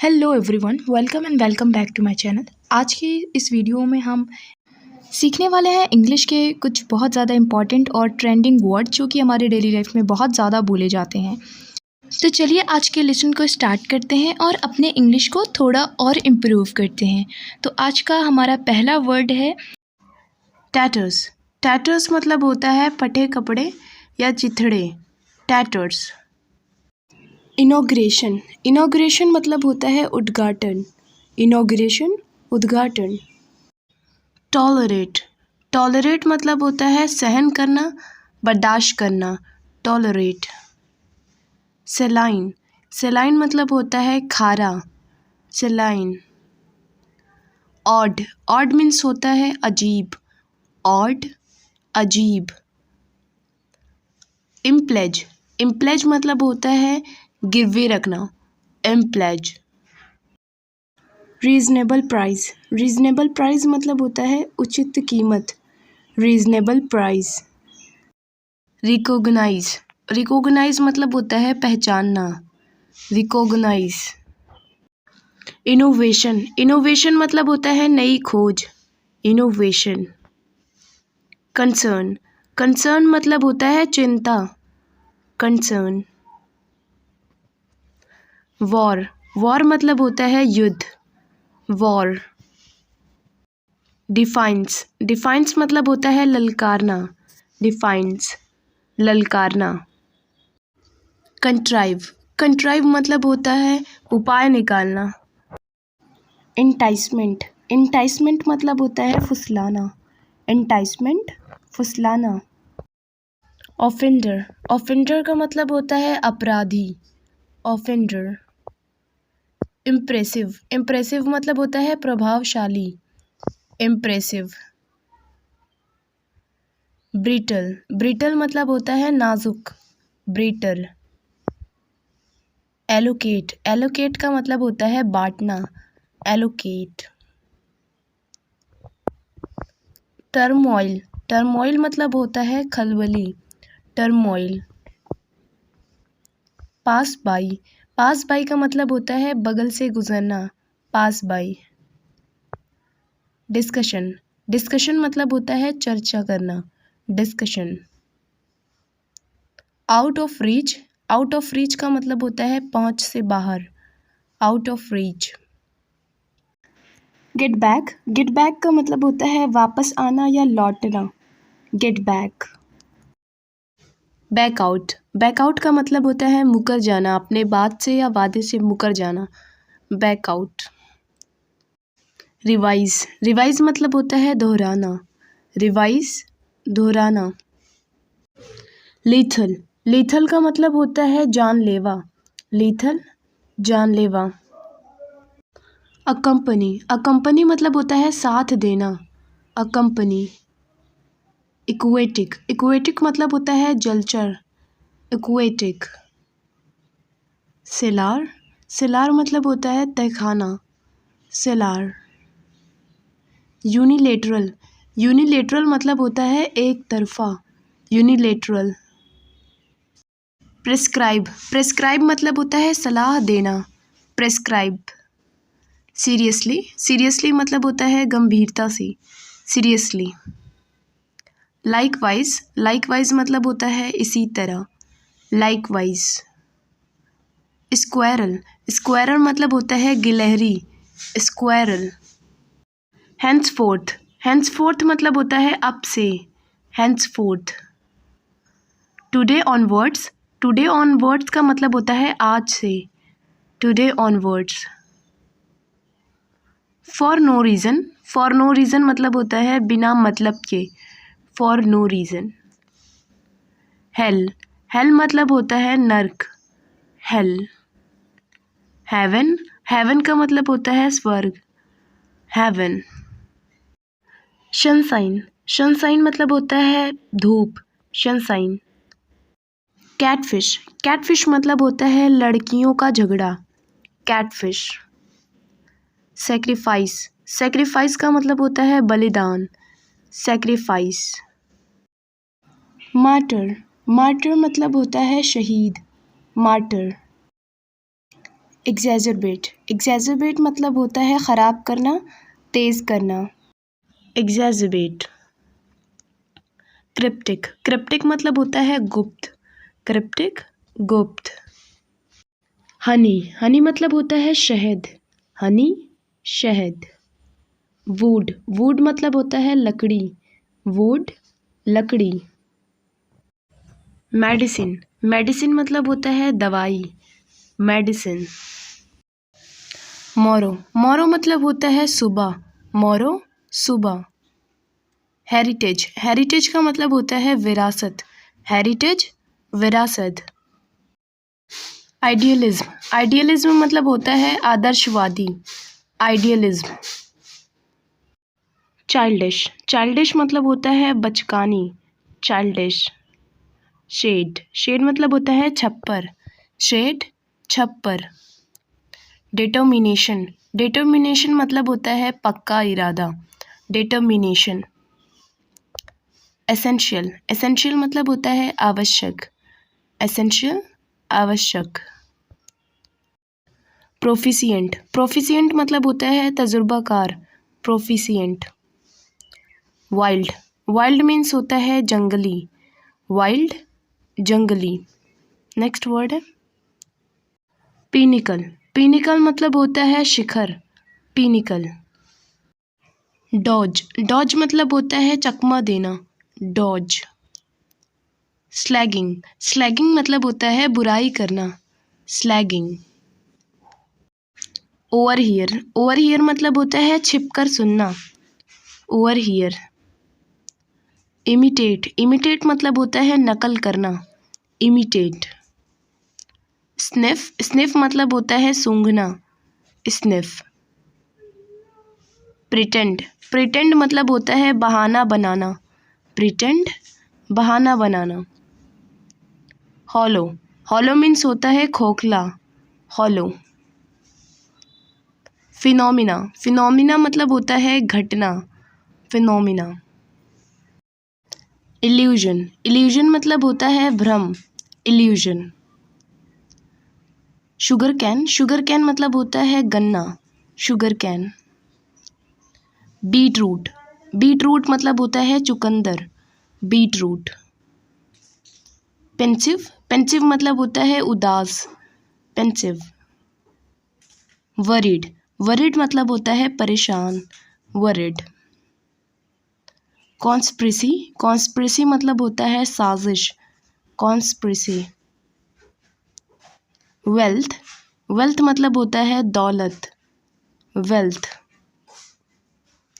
Hello everyone, welcome back to my channel. आज की इस वीडियो में हम सीखने वाले हैं इंग्लिश के कुछ बहुत ज़्यादा इम्पॉर्टेंट और ट्रेंडिंग वर्ड जो कि हमारे डेली लाइफ में बहुत ज़्यादा बोले जाते हैं। तो चलिए आज के लेसन को स्टार्ट करते हैं और अपने इंग्लिश को थोड़ा और इम्प्रूव करते हैं। तो आज का हमारा पहला वर्ड है टैटर्स। टैटर्स मतलब होता है फटे कपड़े या चिथड़े, टैटर्स। इनॉग्रेशन। इनॉग्रेशन मतलब होता है उद्घाटन, इनॉग्रेशन उद्घाटन। टॉलरेट। टॉलरेट मतलब होता है सहन करना, बर्दाश्त करना, टॉलरेट। सेलाइन। सेलाइन मतलब होता है खारा, सेलाइन। ऑड। ऑड मीन्स होता है अजीब, ऑड, अजीब। इम्प्लेज। इम्प्लेज मतलब होता है गिरवी रखना, in pledge. Reasonable price. Reasonable price मतलब होता है उचित कीमत, रीज़नेबल प्राइस। रिकॉग्नाइज। रिकॉग्नाइज मतलब होता है पहचानना, रिकॉग्नाइज। इनोवेशन। इनोवेशन मतलब होता है नई खोज, इनोवेशन। कंसर्न। कंसर्न मतलब होता है चिंता, कंसर्न। वॉर। वॉर मतलब होता है युद्ध, वॉर। डिफाइंस। डिफाइंस मतलब होता है ललकारना, डिफाइंस, ललकारना। कंट्राइव। कंट्राइव मतलब होता है उपाय निकालना। इंटाइसमेंट। इंटाइसमेंट मतलब होता है फुसलाना, इंटाइसमेंट, फुसलाना। ऑफेंडर। ऑफेंडर का मतलब होता है अपराधी, ऑफेंडर। इम्प्रेसिव। इम्प्रेसिव मतलब होता है प्रभावशाली, इम्प्रेसिव। ब्रिटल। ब्रिटल मतलब होता है नाजुक, ब्रिटल। एलोकेट। एलोकेट का मतलब होता है बांटना, एलोकेट। टर्मोइल। टर्मोइल मतलब होता है खलबली, turmoil. Pass by. Pass by का मतलब होता है बगल से गुजरना, पास बाई। डिस्कशन। डिस्कशन मतलब होता है चर्चा करना, discussion. Out of reach. Out of reach का मतलब होता है पहुंच से बाहर, out of reach. Get back. Get back का मतलब होता है वापस आना या लौटना, get back. Back out. Back out का मतलब होता है मुकर जाना, अपने बात से या वादे से मुकर जाना, बैक आउट। रिवाइज। रिवाइज मतलब होता है दोहराना, रिवाइज, दोहराना। लीथल। लीथल का मतलब होता है जानलेवा, लीथल, जानलेवा। अकम्पनी। अकम्पनी मतलब होता है साथ देना, अकम्पनी। इक्वेटिक। इक्वेटिक मतलब होता है जलचर, इक्वेटिक। सेलार। सेलार मतलब होता है तहखाना, सेलार। यूनिलेटरल। यूनिलेटरल मतलब होता है एक तरफा, यूनिलेटरल। प्रेस्क्राइब। प्रेस्क्राइब मतलब होता है सलाह देना, प्रेस्क्राइब। सीरियसली। सीरियसली मतलब होता है गंभीरता से, सीरियसली। लाइकवाइज। लाइकवाइज मतलब होता है इसी तरह, लाइकवाइज। स्क्वायरल। स्क्वायरल मतलब होता है गिलहरी, स्क्वायरल। हैंड्सफोर्थ। हैंड्सफोर्थ मतलब होता है अब से, henceforth. Today onwards. Today onwards का मतलब होता है आज से, today onwards. For no reason. For no reason मतलब होता है बिना मतलब के, for no reason. Hell. Hell मतलब होता है नर्क, हेल। हेवन। हेवन का मतलब होता है स्वर्ग, हेवन। सनसाइन। सनसाइन मतलब होता है धूप, सनसाइन। कैटफिश। कैटफिश मतलब होता है लड़कियों का झगड़ा, कैटफिश। सेक्रीफाइस। सेक्रीफाइस का मतलब होता है बलिदान, सेक्रीफाइस। मार्टर। मार्टर मतलब होता है शहीद, मार्टर। एग्जैजरबेट, एग्जैजरबेट मतलब होता है ख़राब करना, तेज़ करना। एग्जैजरबेट। क्रिप्टिक, क्रिप्टिक मतलब होता है गुप्त, क्रिप्टिक गुप्त। हनी, हनी मतलब होता है शहद, हनी शहद। वुड, वुड मतलब होता है लकड़ी, वुड लकड़ी। मेडिसिन, मेडिसिन मतलब होता है दवाई, मेडिसिन। मोरो, मोरो मतलब होता है सुबह, मोरो सुबह। हेरिटेज, हेरिटेज का मतलब होता है विरासत, हेरिटेज विरासत। आइडियलिज्म, आइडियलिज्म मतलब होता है आदर्शवादी, आइडियलिज्म। चाइल्डिश, चाइल्डिश मतलब होता है बचकानी, चाइल्डिश। शेड, शेड मतलब होता है छप्पर, शेड छप्पर। डिटर्मिनेशन, डिटर्मिनेशन मतलब होता है पक्का इरादा, डिटर्मिनेशन। एसेंशियल, एसेंशियल मतलब होता है आवश्यक, एसेंशियल आवश्यक। प्रोफिशिएंट, प्रोफिशिएंट मतलब होता है तजुर्बाकार, प्रोफिशिएंट। वाइल्ड, वाइल्ड मीन्स होता है जंगली, वाइल्ड जंगली। नेक्स्ट वर्ड है पिनिकल, पिनिकल मतलब होता है शिखर, पिनिकल। डॉज, डॉज मतलब होता है चकमा देना, डॉज। स्लैगिंग, स्लैगिंग मतलब होता है बुराई करना, slagging. Over here, over here मतलब होता है छिपकर सुनना, ओवर हियर। इमिटेट, इमिटेट मतलब होता है नकल करना, इमिटेट। स्निफ, स्निफ मतलब होता है सूंघना, स्निफ। प्रिटेंड, प्रिटेंड मतलब होता है बहाना बनाना, प्रिटेंड बहाना बनाना। हॉलो, हॉलो मीन्स होता है खोखला, हॉलो। फिनोमिना, फिनोमिना मतलब होता है घटना, फिनोमिना। इल्यूजन, इल्यूजन मतलब होता है भ्रम, illusion. Sugarcane, sugarcane मतलब होता है गन्ना, sugarcane. Beetroot, beetroot मतलब होता है चुकंदर, बीट रूट। पेंसिव, पेंसिव मतलब होता है उदास, पेंसिव। वरीड, वरीड मतलब होता है परेशान, वरीड। कॉन्स्पिरेसी, कॉन्स्पिरेसी मतलब होता है साजिश, कॉन्स्पिरेसी। वेल्थ, वेल्थ मतलब होता है दौलत, वेल्थ।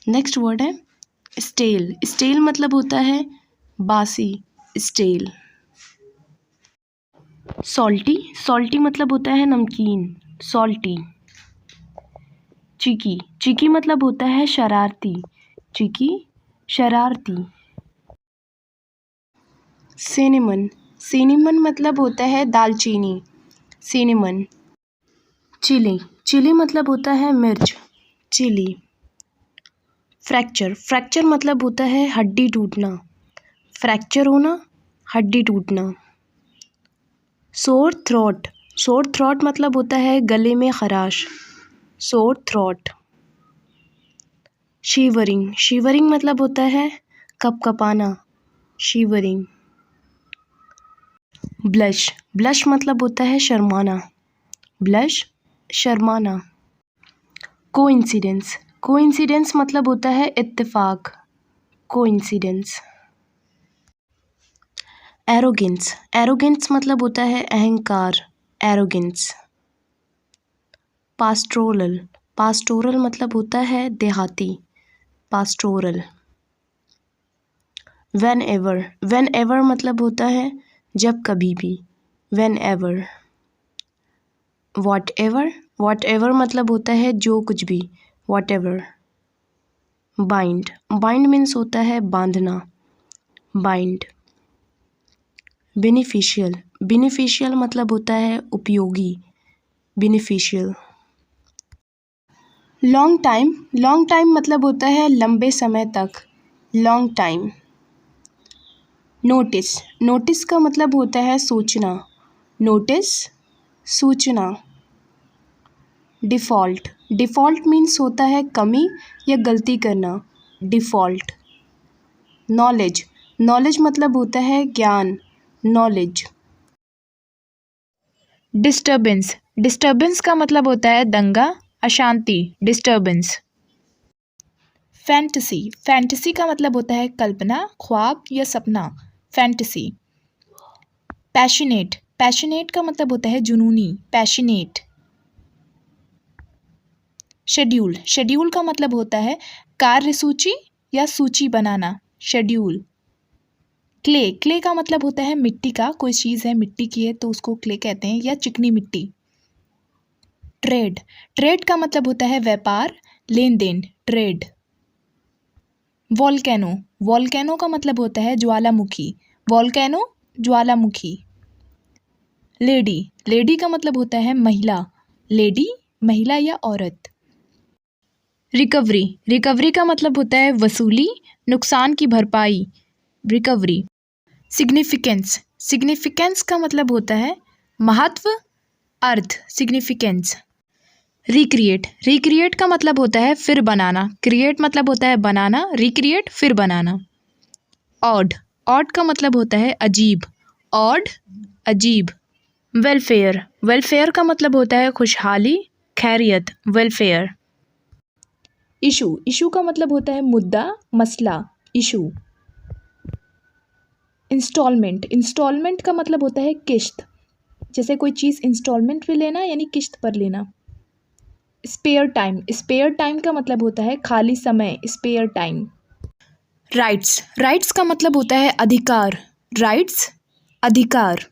नेक्स्ट वर्ड है स्टेल, स्टेल मतलब होता है बासी, स्टेल। सॉल्टी, सॉल्टी मतलब होता है नमकीन, सॉल्टी। चिकी, चिकी मतलब होता है शरारती, चिकी शरारती। सिनेमन, सिनेमन मतलब होता है दालचीनी, सिनेमन। चिली, चिली मतलब होता है मिर्च, चिली। फ्रैक्चर, फ्रैक्चर मतलब होता है हड्डी टूटना, फ्रैक्चर होना, हड्डी टूटना। सोर थ्रोट, सोर थ्रोट मतलब होता है गले में खराश, सोर थ्रोट। शिवरिंग, शिवरिंग मतलब होता है कपकपाना, शिवरिंग। ब्लश, ब्लश मतलब होता है शर्माना, ब्लश शर्माना। कोइंसिडेंस, कोइंसिडेंस मतलब होता है इत्तेफाक, कोइंसिडेंस। एरोगेंस, एरोगेंस मतलब होता है अहंकार, एरोगेंस। पास्टोरल, पास्टोरल मतलब होता है देहाती, pastoral. When ever, when ever मतलब होता है जब कभी भी, when ever. What ever, what ever मतलब होता है जो कुछ भी, what ever. Bind, bind means होता है बांधना, बाइंड। बेनिफिशियल, बेनिफिशियल मतलब होता है उपयोगी, beneficial. Long time, long time मतलब होता है लंबे समय तक, लॉन्ग टाइम। नोटिस, नोटिस का मतलब होता है सूचना, नोटिस सूचना। डिफ़ॉल्ट, डिफ़ॉल्ट मीन्स होता है कमी या गलती करना, डिफ़ॉल्ट। नॉलेज, नॉलेज मतलब होता है ज्ञान, नॉलेज। डिस्टर्बेंस, डिस्टर्बेंस का मतलब होता है दंगा, अशांति, डिस्टर्बेंस। फैंटेसी, फैंटेसी का मतलब होता है कल्पना, ख्वाब या सपना, फैंटेसी। पैशनेट, पैशनेट का मतलब होता है जुनूनी, पैशनेट। शेड्यूल, शेड्यूल का मतलब होता है कार्यसूची या सूची बनाना, शेड्यूल। क्ले, क्ले का मतलब होता है मिट्टी का, कोई चीज़ है मिट्टी की है तो उसको क्ले कहते हैं, या चिकनी मिट्टी। ट्रेड, ट्रेड का मतलब होता है व्यापार, लेन देन, ट्रेड। वॉल्केनो, वॉल्केनो का मतलब होता है ज्वालामुखी, वॉल्केनो, ज्वालामुखी। लेडी, लेडी का मतलब होता है महिला, लेडी, महिला या औरत। रिकवरी, रिकवरी का मतलब होता है वसूली, नुकसान की भरपाई, रिकवरी। सिग्निफिकेंस, सिग्निफिकेंस का मतलब होता है महत्व, अर्थ, सिग्निफिकेंस। रिक्रिएट, रिक्रिएट का मतलब होता है फिर बनाना, क्रिएट मतलब होता है बनाना, रिक्रिएट फिर बनाना। ऑड, ऑड का मतलब होता है अजीब, ऑड, अजीब। वेलफेयर, वेलफेयर का मतलब होता है खुशहाली, खैरियत, वेलफेयर। इशू, इशू का मतलब होता है मुद्दा, मसला, इशू। इंस्टॉलमेंट, इंस्टॉलमेंट का मतलब होता है किश्त, जैसे कोई चीज़ इंस्टॉलमेंट पे लेना यानी किश्त पर लेना। स्पेयर टाइम, स्पेयर टाइम का मतलब होता है खाली समय, स्पेयर टाइम। राइट्स, राइट्स का मतलब होता है अधिकार, राइट्स, अधिकार।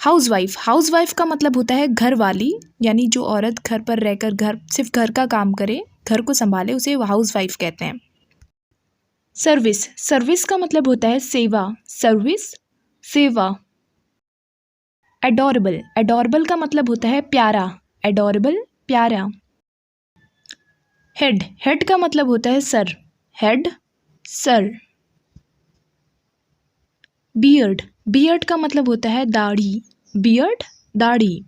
हाउसवाइफ, हाउसवाइफ का मतलब होता है घर वाली, यानी जो औरत घर पर रहकर सिर्फ घर का काम करे, घर को संभाले, उसे हाउसवाइफ कहते हैं। सर्विस, सर्विस का मतलब होता है सेवा, सर्विस, सेवा। एडोरेबल, एडोरेबल का मतलब होता है प्यारा, एडोरेबल, प्यारा। हेड, हेड का मतलब होता है sir, head, sir. Beard, beard का मतलब होता है दाढ़ी, बियर्ड, दाढ़ी।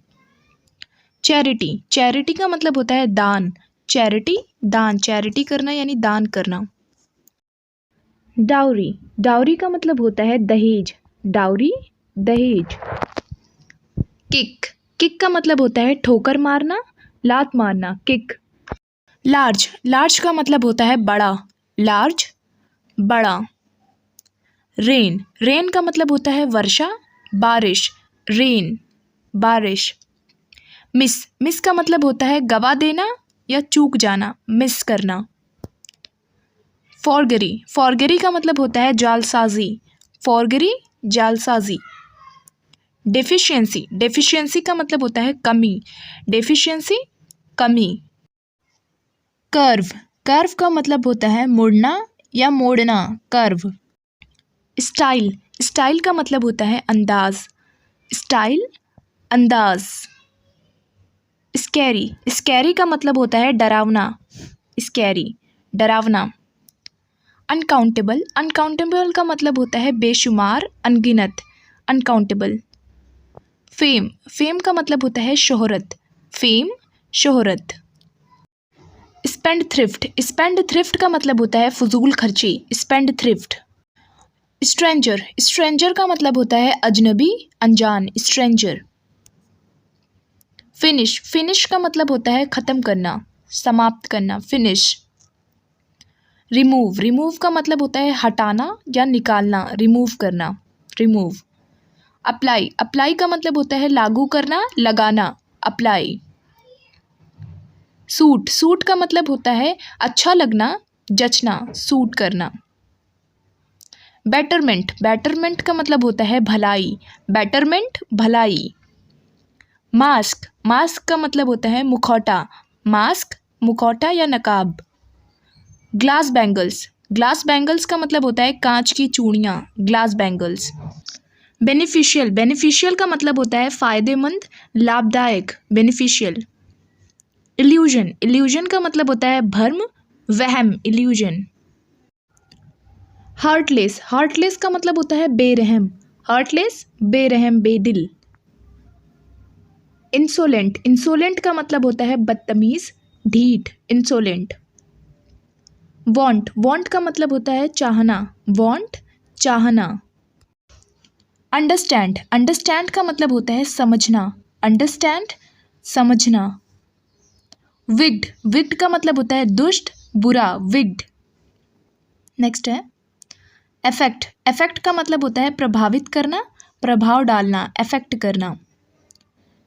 चैरिटी, चैरिटी का मतलब होता है दान, चैरिटी, दान, चैरिटी करना यानी दान करना। डाउरी, डाउरी का मतलब होता है दहेज, डाउरी, दहेज। किक, किक का मतलब होता है ठोकर मारना, लात मारना, किक। लार्ज, लार्ज का मतलब होता है बड़ा, लार्ज, बड़ा। रेन, रेन का मतलब होता है वर्षा, बारिश, रेन, बारिश। मिस, मिस का मतलब होता है गवा देना या चूक जाना, मिस करना। फॉर्गरी, फॉर्गरी का मतलब होता है जालसाजी, फॉर्गरी, जालसाजी। डेफिशिएंसी, डेफिशिएंसी का मतलब होता है कमी, डेफिशिएंसी, कमी। कर्व, कर्व का मतलब होता है मुड़ना या मोड़ना, कर्व। स्टाइल, स्टाइल का मतलब होता है अंदाज, स्टाइल, अंदाज। स्कैरी, स्कैरी का मतलब होता है डरावना, स्कैरी, डरावना। अनकाउंटेबल, अनकाउंटेबल का मतलब होता है बेशुमार, अनगिनत, अनकाउंटेबल। फेम, फेम का मतलब होता है शोहरत, फेम, शोहरत। स्पेंड थ्रिफ्ट, स्पेंड थ्रिफ्ट का मतलब होता है फजूल खर्ची, स्पेंड थ्रिफ्ट। स्ट्रेंजर, स्ट्रेंजर का मतलब होता है अजनबी, अनजान, स्ट्रेंजर। फिनिश, फिनिश का मतलब होता है ख़त्म करना, समाप्त करना, फिनिश। रिमूव, रिमूव का मतलब होता है हटाना या निकालना, रिमूव करना, रिमूव। अप्लाई, अप्लाई का मतलब होता है लागू करना, लगाना, अप्लाई। सूट, सूट का मतलब होता है अच्छा लगना, जचना, सूट करना। बेटरमेंट, बेटरमेंट का मतलब होता है भलाई, बेटरमेंट, भलाई। मास्क, मास्क का मतलब होता है मुखौटा, मास्क, मुखौटा या नकाब। ग्लास बैंगल्स, ग्लास बैंगल्स का मतलब होता है कांच की चूड़ियाँ, ग्लास बैंगल्स। बेनिफिशियल, बेनिफिशियल का मतलब होता है फ़ायदेमंद, लाभदायक, बेनिफिशियल। इल्यूजन, इल्यूजन का मतलब होता है भ्रम, वहम, इल्यूजन। हार्टलेस, हार्टलेस का मतलब होता है बेरहम, हार्टलेस, बेरहम, बेदिल। इंसोलेंट, इंसोलेंट का मतलब होता है बदतमीज, ढीठ, इंसोलेंट। वांट, वांट का मतलब होता है चाहना, वांट, चाहना। अंडरस्टैंड, अंडरस्टैंड का मतलब होता है समझना, अंडरस्टैंड, समझना। विग्ड, विग्ड का मतलब होता है दुष्ट, बुरा, विग्ड। नेक्स्ट है अफेक्ट, अफेक्ट का मतलब होता है प्रभावित करना, प्रभाव डालना, अफेक्ट करना।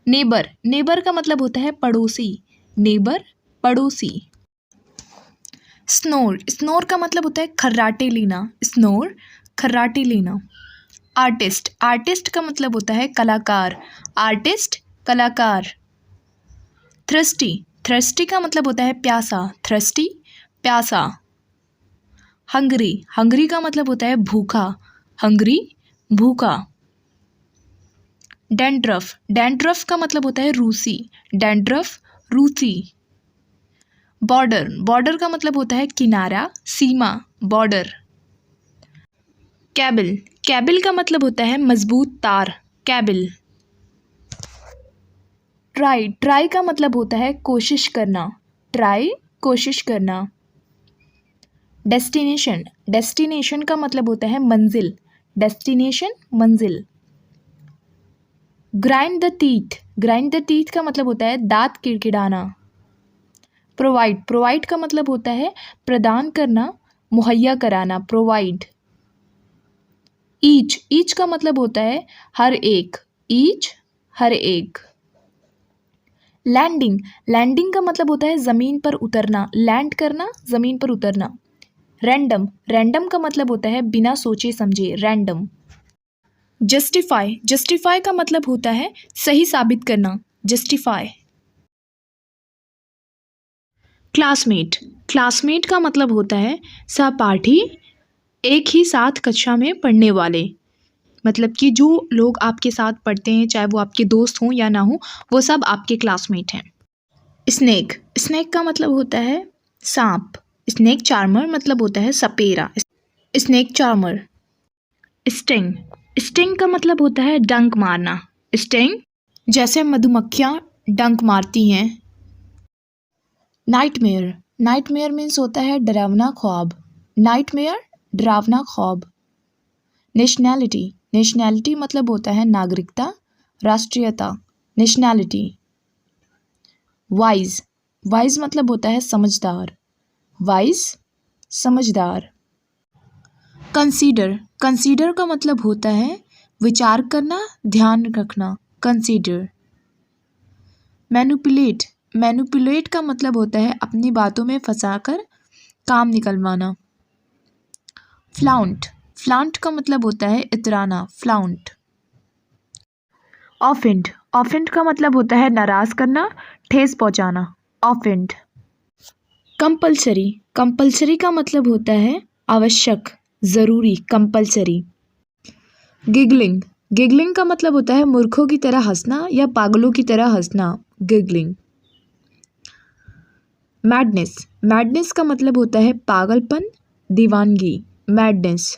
नेबर, नेबर का मतलब होता है पड़ोसी, नेबर, पड़ोसी। स्नोर, स्नोर का मतलब होता है खर्राटे लेना, स्नोर, खर्राटे लेना। आर्टिस्ट, आर्टिस्ट का मतलब होता है कलाकार, आर्टिस्ट, कलाकार। थ्रस्टी, थ्रस्टी का मतलब होता है प्यासा, थ्रस्टी, प्यासा। हंगरी, हंगरी का मतलब होता है भूखा, हंगरी, भूखा। डैंड्रफ, डैंड्रफ का मतलब होता है रूसी, डैंड्रफ, रूसी। बॉर्डर, बॉर्डर का मतलब होता है किनारा, सीमा, बॉर्डर। कैबिल, कैबिल का मतलब होता है मजबूत तार, कैबिल। ट्राई, ट्राई का मतलब होता है कोशिश करना, ट्राई, कोशिश करना। डेस्टिनेशन, डेस्टिनेशन का मतलब होता है मंजिल, डेस्टिनेशन, मंजिल। Grind the teeth, grind the teeth का मतलब होता है दांत किड़किड़ाना। प्रोवाइड, प्रोवाइड का मतलब होता है प्रदान करना, मुहैया कराना, प्रोवाइड। ईच, ईच का मतलब होता है हर एक, ईच, हर एक। लैंडिंग, लैंडिंग का मतलब होता है ज़मीन पर उतरना, लैंड करना, ज़मीन पर उतरना। रैंडम, रैंडम का मतलब होता है बिना सोचे समझे, रैंडम। जस्टिफाई, जस्टिफाई का मतलब होता है सही साबित करना, जस्टिफाई। क्लासमेट, क्लासमेट का मतलब होता है सहपाठी, एक ही साथ कक्षा में पढ़ने वाले, मतलब कि जो लोग आपके साथ पढ़ते हैं चाहे वो आपके दोस्त हों या ना हो, वो सब आपके क्लासमेट हैं। स्नेक, स्नेक का मतलब होता है सांप, स्नेक चार्मर मतलब होता है सपेरा, स्नेक चार्मर। स्टिंग, स्टिंग का मतलब होता है डंक मारना, स्टिंग, जैसे मधुमक्खियाँ डंक मारती हैं। नाइटमेयर, नाइटमेयर मीन्स होता है डरावना ख्वाब, नाइटमेयर, डरावना ख्वाब। नेशनैलिटी, नेशनैलिटी मतलब होता है नागरिकता, राष्ट्रीयता, नेशनैलिटी। वाइज, वाइज मतलब होता है समझदार, वाइज, समझदार। कंसीडर, कंसीडर का मतलब होता है विचार करना, ध्यान रखना, कंसीडर। मैनिपुलेट, मैनिपुलेट का मतलब होता है अपनी बातों में फंसाकर काम निकलवाना। फ्लाउंट, फ्लाउंट का मतलब होता है इतराना, फ्लाउंट। ऑफेंड, ऑफेंड का मतलब होता है नाराज करना, ठेस पहुंचाना, ऑफेंड। कंपल्सरी, कंपल्सरी का मतलब होता है आवश्यक, ज़रूरी, कंपल्सरी। गिगलिंग, गिगलिंग का मतलब होता है मूर्खों की तरह हंसना या पागलों की तरह हंसना, गिगलिंग। मैडनेस, मैडनेस का मतलब होता है पागलपन, दीवानगी, मैडनेस।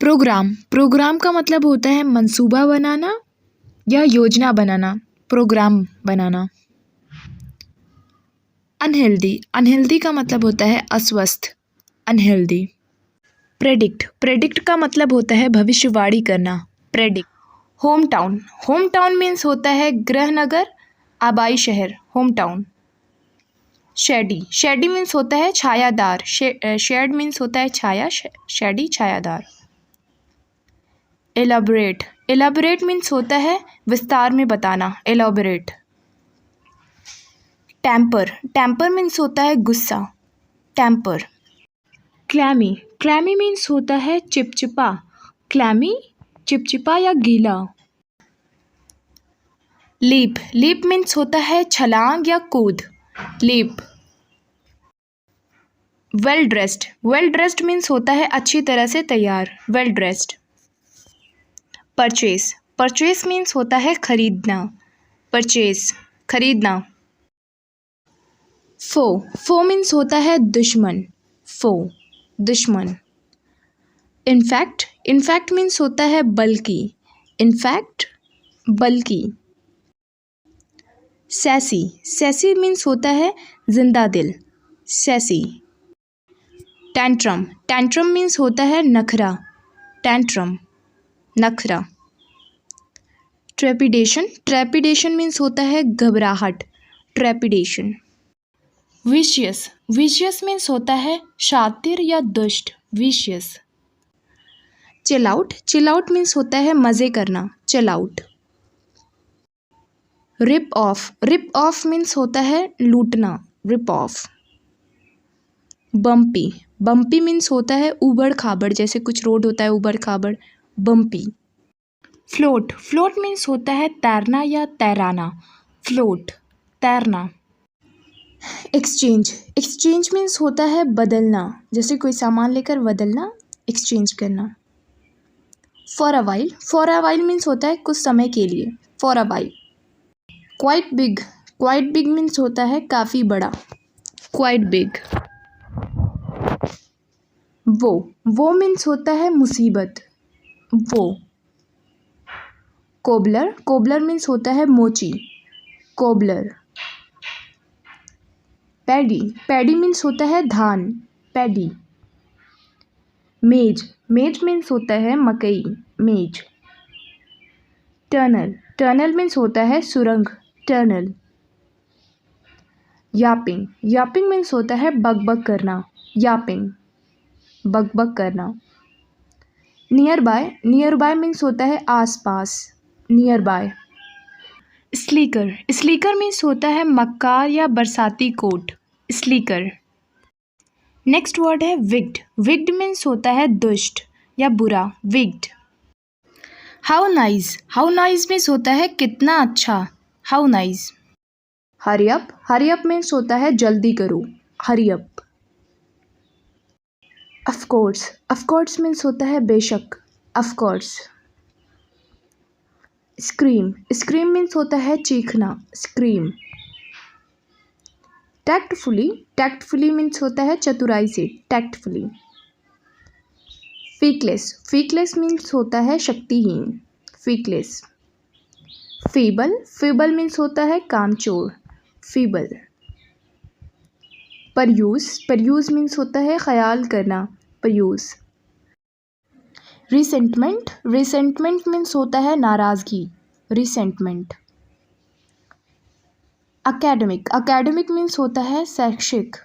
प्रोग्राम, प्रोग्राम का मतलब होता है मंसूबा बनाना या योजना बनाना, प्रोग्राम बनाना। अनहेल्दी, अनहेल्दी का मतलब होता है अस्वस्थ, अनहेल्दी। प्रेडिक्ट, प्रेडिक्ट का मतलब होता है भविष्यवाणी करना, predict. Home town, home town means होता है गृह नगर, आबाई शहर, home town. Shady, shady means होता है छायादार, शेड मीन्स होता है छाया, शेडी, छायादार। एलाबोरेट, एलाबोरेट मीन्स होता है विस्तार में बताना, एलाबोरेट। टेम्पर, टेम्पर मीन्स होता है गुस्सा, टेम्पर। क्लैमी, क्लैमी मीन्स होता है चिपचिपा, क्लैमी, चिपचिपा या गीला। लीप, लीप मीन्स होता है छलांग या कूद, leap. Well dressed, well dressed means होता है अच्छी तरह से तैयार, well dressed. Purchase, purchase means होता है खरीदना, परचेस, खरीदना। फो, फो मीन्स होता है दुश्मन, फो, दुश्मन। इनफैक्ट, इनफैक्ट मीन्स होता है बल्कि, इनफैक्ट, बल्कि। सैसी, सैसी मीन्स होता है जिंदा दिल, सैसी। टेंट्रम, टेंट्रम मीन्स होता है नखरा, टेंट्रम, नखरा। ट्रेपिडेशन, ट्रेपिडेशन मीन्स होता है घबराहट, ट्रेपिडेशन। विशियस, विशियस मीन्स होता है शातिर या दुष्ट, vicious. Chill out, chill out means होता है मज़े करना, chill out. Rip off, rip off means होता है लूटना, rip off. Bumpy, bumpy means होता है ऊबड़ खाबड़, जैसे कुछ रोड होता है ऊबड़ खाबड़, बम्पी। फ्लोट, फ्लोट मीन्स होता है तैरना या तैराना, फ्लोट, तैरना। एक्सचेंज, एक्सचेंज मीन्स होता है बदलना, जैसे कोई सामान लेकर बदलना, एक्सचेंज करना। फॉर अ वाइल मीन्स होता है कुछ समय के लिए, for a while. Quite big, quite big means होता है काफ़ी बड़ा, क्वाइट बिग। वो मीन्स होता है मुसीबत, वो। कोबलर, कोबलर मीन्स होता है मोची, कोबलर। पैडी, पैडी मीन्स होता है धान, पैडी। मेज, मेज मीन्स होता है मकई, मेज। टनल, टनल मीन्स होता है सुरंग, टनल। यापिंग, यापिंग मीन्स होता है बकबक करना, यापिंग, बकबक करना। Near by, near by means होता है आसपास, near by. Slicker, slicker means होता है मक्कार या बरसाती कोट, स्लीकर। नेक्स्ट वर्ड है विग्ड, विग्ड मीन्स होता है दुष्ट या बुरा, विग्ड। How nice, how nice means होता है कितना अच्छा, how nice. Hurry up, hurry up means होता है जल्दी करो, hurry up. Of course, of course means होता है बेशक, ऑफकोर्स। स्क्रीम, स्क्रीम मीन्स होता है चीखना, स्क्रीम। टैक्टफुली, टैक्टफुली मीन्स होता है चतुराई से, टैक्टफुली। फीकलेस, फीकलेस मीन्स होता है शक्तिहीन, फीकलेस। फीबल, फीबल मीन्स होता है कामचोर, फीबल। परयूज, परयूज मीन्स होता है ख्याल करना, परयूज। रिसेंटमेंट, रिसेंटमेंट मीन्स होता है नाराज़गी, रिसेंटमेंट। अकेडमिक, अकेडमिक मीन्स होता है शैक्षिक,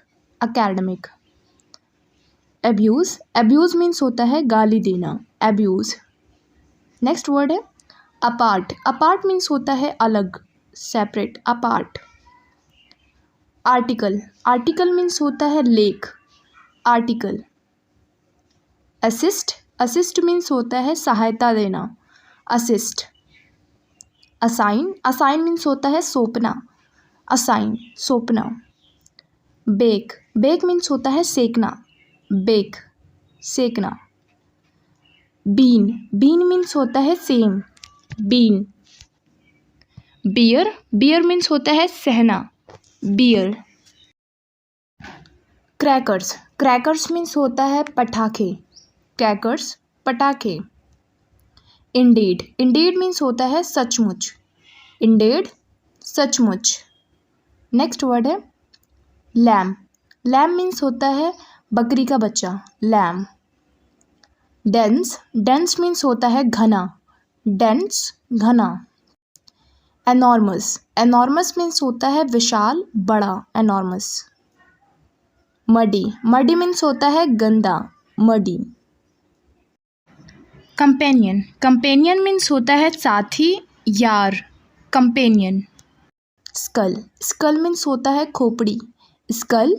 अकेडमिक। एब्यूज़, एब्यूज़ मीन्स होता है गाली देना, एब्यूज़। नेक्स्ट वर्ड है अपार्ट, अपार्ट मीन्स होता है अलग, separate, apart. Article, article means होता है लेख, आर्टिकल। असिस्ट, असिस्ट मीन्स होता है सहायता देना, असिस्ट। असाइन, असाइन मीन्स होता है सौंपना, असाइन, सौंपना। बेक, बेक मीन्स होता है सेकना, बेक, सेकना। बीन, बीन मीन्स होता है सेम, बीन। बियर, बियर मीन्स होता है सहना, बियर। क्रैकर्स, क्रैकर्स मीन्स होता है पटाखे, क्रैकर्स, पटाखे। इंडीड, इंडीड मीन्स होता है सचमुच, इंडीड, सचमुच। नेक्स्ट वर्ड है लैम, लैम मीन्स होता है बकरी का बच्चा, लैम। डेंस, डेंस मीन्स होता है घना, डेंस, घना। एनॉर्मस, एनॉर्मस मीन्स होता है विशाल, बड़ा, एनॉर्मस। मडी, मडी मीन्स होता है गंदा, मडी। कंपेनियन, कंपेनियन मीन्स होता है साथी, यार, कंपेनियन। स्कल, स्कल मीन्स होता है खोपड़ी, स्कल,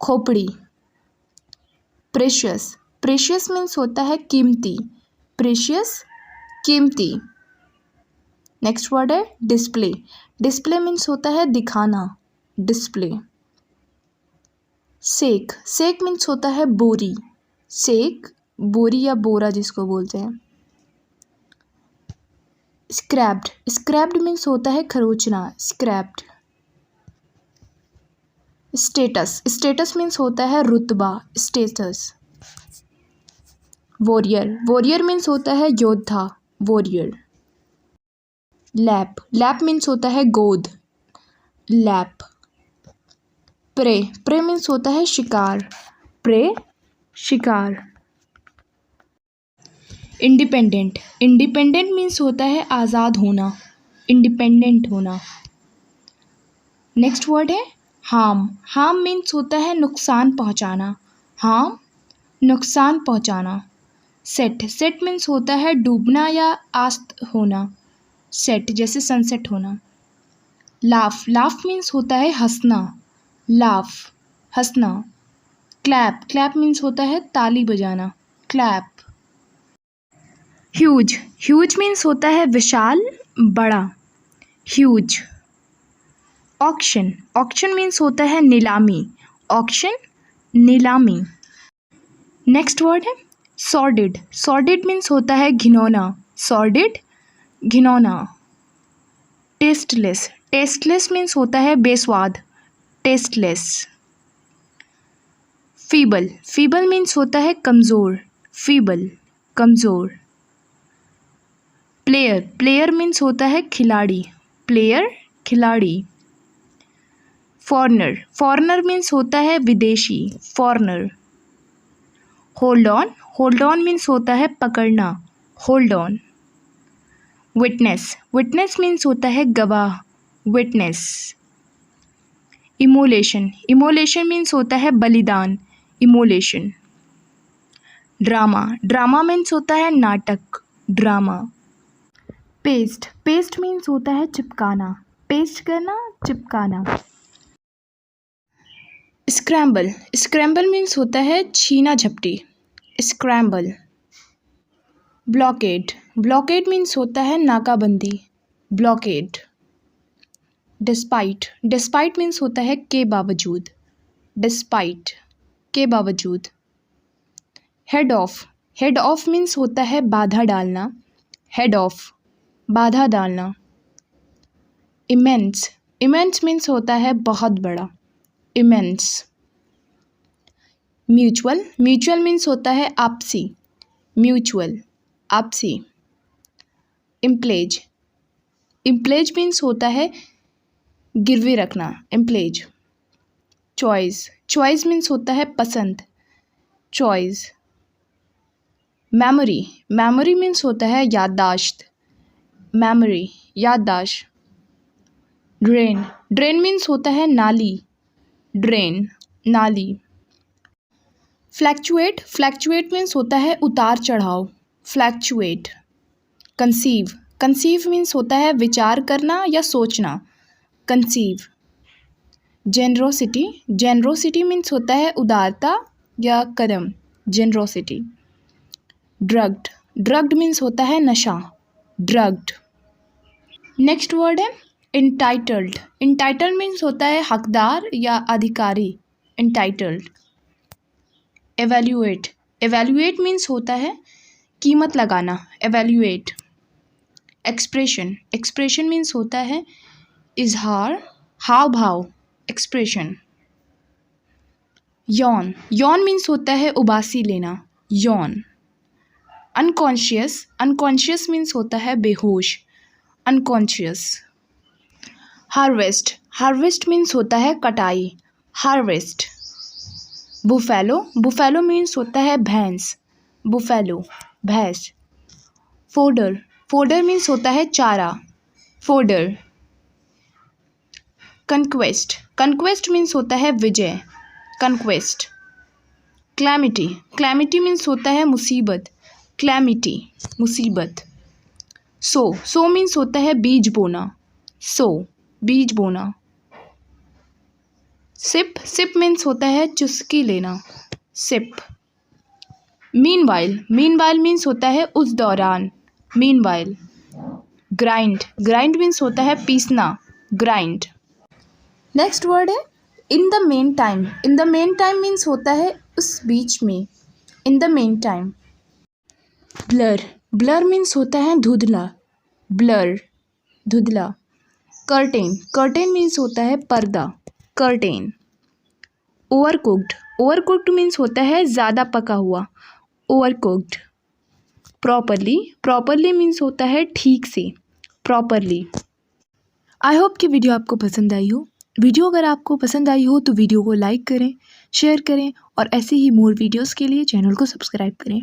खोपड़ी। प्रेशियस, प्रेशियस मीन्स होता है कीमती, प्रेशियस, कीमती। नेक्स्ट वर्ड है डिस्प्ले, डिस्प्ले मीन्स होता है दिखाना, डिस्प्ले। सेक, सेक मीन्स होता है बोरी, सेक, बोरी या बोरा जिसको बोलते हैं। स्क्रैप्ड, स्क्रैप्ड मीन्स होता है खरोचना, स्क्रैप्ड। स्टेटस, स्टेटस मीन्स होता है रुतबा, स्टेटस। वॉरियर, वॉरियर मीन्स होता है योद्धा, वॉरियर। लैप, लैप मीन्स होता है गोद, लैप। प्रे, प्रे मीन्स होता है शिकार, प्रे शिकार। इंडिपेंडेंट, इंडिपेंडेंट मीन्स होता है आज़ाद होना, इंडिपेंडेंट होना। नेक्स्ट वर्ड है हार्म, हार्म मीन्स होता है नुकसान पहुंचाना, हार्म नुकसान पहुंचाना। सेट, सेट मीन्स होता है डूबना या अस्त होना, सेट जैसे सनसेट होना। लाफ, लाफ मीन्स होता है हंसना, लाफ हंसना। क्लैप, क्लैप मीन्स होता है ताली बजाना, क्लैप। ह्यूज, ह्यूज मीन्स होता है विशाल बड़ा, ह्यूज। ऑक्शन, ऑक्शन मीन्स होता है नीलामी, ऑक्शन नीलामी। नेक्स्ट वर्ड है सॉर्डिड, सॉर्डिड मीन्स होता है घिनौना, सॉर्डिड घिनौना। टेस्टलेस, टेस्टलेस मीन्स होता है बेस्वाद, टेस्टलेस। फीबल, फीबल मीन्स होता है कमज़ोर, फीबल कमज़ोर। प्लेयर, प्लेयर मीन्स होता है खिलाड़ी, प्लेयर खिलाड़ी। फॉरेनर, फॉरेनर मीन्स होता है विदेशी, foreigner. Hold on, hold on means होता है पकड़ना, hold on. Witness, witness means होता है गवाह, विटनेस। इमोलेशन, इमोलेशन मीन्स होता है बलिदान, इमोलेशन। ड्रामा, ड्रामा मीन्स होता है नाटक, ड्रामा। पेस्ट, पेस्ट मीन्स होता है चिपकाना, पेस्ट करना चिपकाना। स्क्रैम्बल, स्क्रैम्बल मीन्स होता है छीना झपटी, स्क्रैम्बल। ब्लॉकेड, ब्लॉकेड मीन्स होता है नाकाबंदी, ब्लॉकेड। डिस्पाइट, डिस्पाइट मीन्स होता है के बावजूद, डिस्पाइट के बावजूद। Head of, head of means होता है बाधा डालना, हेड ऑफ बाधा डालना। इमेंस, इमेंस मीन्स होता है बहुत बड़ा, इमेंस। म्यूचुअल, म्यूचुअल मीन्स होता है आपसी, म्यूचुअल आपसी। इम्प्लेज, इम्प्लेज मीन्स होता है गिरवी रखना, इम्प्लेज। चॉइस, चॉइस मीन्स होता है पसंद, चॉइस। मेमोरी, मेमोरी मीन्स होता है याददाश्त, मेमोरी याददाश्त। ड्रेन, ड्रेन मीन्स होता है नाली, ड्रेन नाली। फ्लैक्चुएट, फ्लैक्चुएट मीन्स होता है उतार चढ़ाव, फ्लैक्चुएट। कंसीव, कंसीव मीन्स होता है विचार करना या सोचना, कंसीव। जेनरोसिटी, जेनरोसिटी मीन्स होता है उदारता या करम, जेनरोसिटी। ड्रग्ड, ड्रग्ड मीन्स होता है नशा, ड्रग्ड। नेक्स्ट वर्ड है इंटाइटल्ड, इंटाइटल्ड मीन्स होता है हकदार या अधिकारी, इंटाइटल्ड। एवेल्यूएट, एवेल्यूएट मीन्स होता है कीमत लगाना, एवेल्यूएट। एक्सप्रेशन, एक्सप्रेशन मीन्स होता है इजहार हाव भाव, एक्सप्रेशन। यौन, यौन मीन्स होता है उबासी लेना, यौन। अनकॉन्शियस, अनकॉन्शियस मीन्स होता है बेहोश, अनकॉन्शियस। हार्वेस्ट, हार्वेस्ट मीन्स होता है कटाई, हार्वेस्ट। बुफेलो, बुफेलो मीन्स होता है भैंस, बुफेलो भैंस। फोडर, फोडर मीन्स होता है चारा, फोडर। कंक्वेस्ट, कंक्वेस्ट मीन्स होता है विजय, कंक्वेस्ट। क्लैमिटी, क्लैमिटी मीन्स होता है मुसीबत, क्लैमिटी मुसीबत। सो, सो मीन्स होता है बीज बोना, सो बीज बोना। सिप, सिप मीन्स होता है चुस्की लेना, सिप। मीनवाइल, मीनवाइल मीन्स होता है उस दौरान, मीनवाइल। ग्राइंड, ग्राइंड मीन्स होता है पीसना, ग्राइंड। नेक्स्ट वर्ड है in the main time, in the main time means होता है उस बीच में, in the main time. Blur, blur means होता है धुंधला, ब्लर धुंधला। कर्टेन, कर्टेन मीन्स होता है पर्दा, कर्टेन। ओवरकुक्ड, ओवरकुक्ड मीन्स होता है ज़्यादा पका हुआ, ओवरकुक्ड। प्रॉपरली, प्रॉपरली मीन्स होता है ठीक से, प्रॉपरली। आई होप कि वीडियो आपको पसंद आई हो। वीडियो अगर आपको पसंद आई हो तो वीडियो को लाइक करें, शेयर करें और ऐसे ही मोर वीडियोस के लिए चैनल को सब्सक्राइब करें।